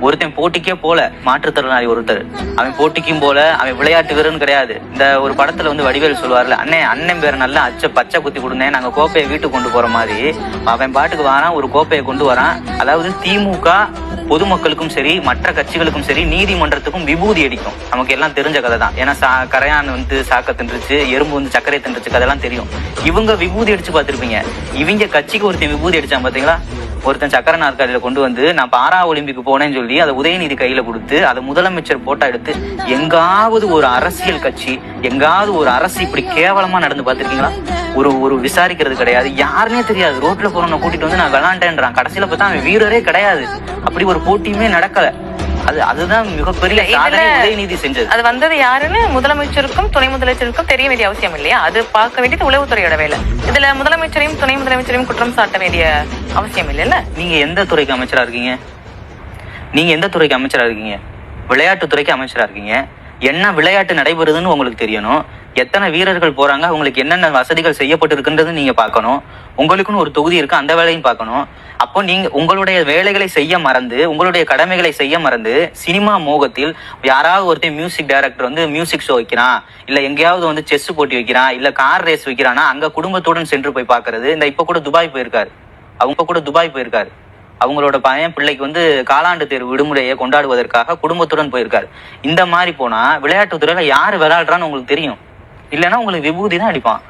ஒருத்தன் போட்டிக்கே போல, மாற்றுத்திறனாளி ஒருத்தர், அவன் போட்டிக்கும் போல, அவன் விளையாட்டு வீரன் கிடையாது. இந்த ஒரு படத்துல வந்து வடிவேல் சொல்லுவார்ல, அண்ணன் பேரை நல்லா பச்சை குத்தி கொடுங்க, நாங்க கோப்பையை வீட்டுக்கு கொண்டு போற மாதிரி அவன் பாட்டுக்கு வரான், ஒரு கோப்பையை கொண்டு வரான். அதாவது திமுக பொதுமக்களுக்கும் சரி மற்ற கட்சிகளுக்கும் சரி நீதிமன்றத்துக்கும் விபூதி அடிக்கும். நமக்கு எல்லாம் தெரிஞ்ச கதை தான். ஏன்னா கரையான் வந்து சாக்க தின்றுச்சு, எறும்பு வந்து சர்க்கரை தின்றுச்சு, அதெல்லாம் தெரியும். இவங்க விபூதி அடிச்சு பார்த்திருப்பீங்க. இவங்க கட்சிக்கு ஒருத்தன் விபூதி அடிச்சான் பாத்தீங்களா? ஒருத்தன் சக்கர நாற்காலியில கொண்டு வந்து நான் பாரா ஒலிம்பிக்கு போனேன்னு சொல்லி அதை உதயநிதி கையில கொடுத்து அதை முதலமைச்சர் போட்டோ எடுத்து எங்காவது ஒரு அரசியல் கட்சி எங்காவது ஒரு அரசு இப்படி கேவலமா நடந்து பார்த்திருக்கீங்களா? ஒரு விசாரிக்கிறது கிடையாது, யாருன்னே தெரியாது. ரோட்ல போறவனை கூட்டிட்டு வந்து நான் விளாண்டேன்றான், கடைசியில பார்த்தா அவன் வீரரே கிடையாது. அப்படி ஒரு போட்டியுமே நடக்கல. அதுதான் மிகப்பெரிய சாதனை உதயநிதி செஞ்சது. அது வந்தது யாருன்னு முதலமைச்சருக்கும் துணை முதலமைச்சருக்கும் தெரிய வேண்டிய அவசியம் இல்லையா? அது பார்க்க வேண்டியது உளவுத்துறையோட வேலை. இதுல முதலமைச்சரையும் துணை முதலமைச்சரையும் குற்றம் சாட்ட வேண்டிய அவசியம் இல்லைல்ல? நீங்க எந்த துறைக்கு அமைச்சரா இருக்கீங்க? விளையாட்டுத்துறைக்கு அமைச்சரா இருக்கீங்க. என்ன விளையாட்டு நடைபெறுதுன்னு உங்களுக்கு தெரியணும். எத்தனை வீரர்கள் போறாங்க, அவங்களுக்கு என்னென்ன வசதிகள் செய்யப்பட்டிருக்குன்றது நீங்க பார்க்கணும். உங்களுக்குன்னு ஒரு தொகுதி இருக்கு, அந்த வேலையும் பார்க்கணும். அப்போ நீங்க உங்களுடைய வேலைகளை செய்ய மறந்து, உங்களுடைய கடமைகளை செய்ய மறந்து, சினிமா மோகத்தில் யாராவது ஒருத்தர் மியூசிக் டைரக்டர் வந்து மியூசிக் ஷோ வைக்கிறான், இல்ல எங்கேயாவது வந்து செஸ் போட்டி வைக்கிறான், இல்ல கார் ரேஸ் வைக்கிறான்னா அங்க குடும்பத்துடன் சென்று போய் பாக்குறது. இப்ப கூட துபாய் போயிருக்காரு. அவங்களோட பையன் பிள்ளைக்கு வந்து காலாண்டு தேர்வு விடுமுறையை கொண்டாடுவதற்காக குடும்பத்துடன் போயிருக்காரு. இந்த மாதிரி போனா விளையாட்டுத்துறையில யாரு விளையாடுறான்னு உங்களுக்கு தெரியும். இல்லைன்னா உங்களுக்கு விபூதி தான் அடிப்பான்.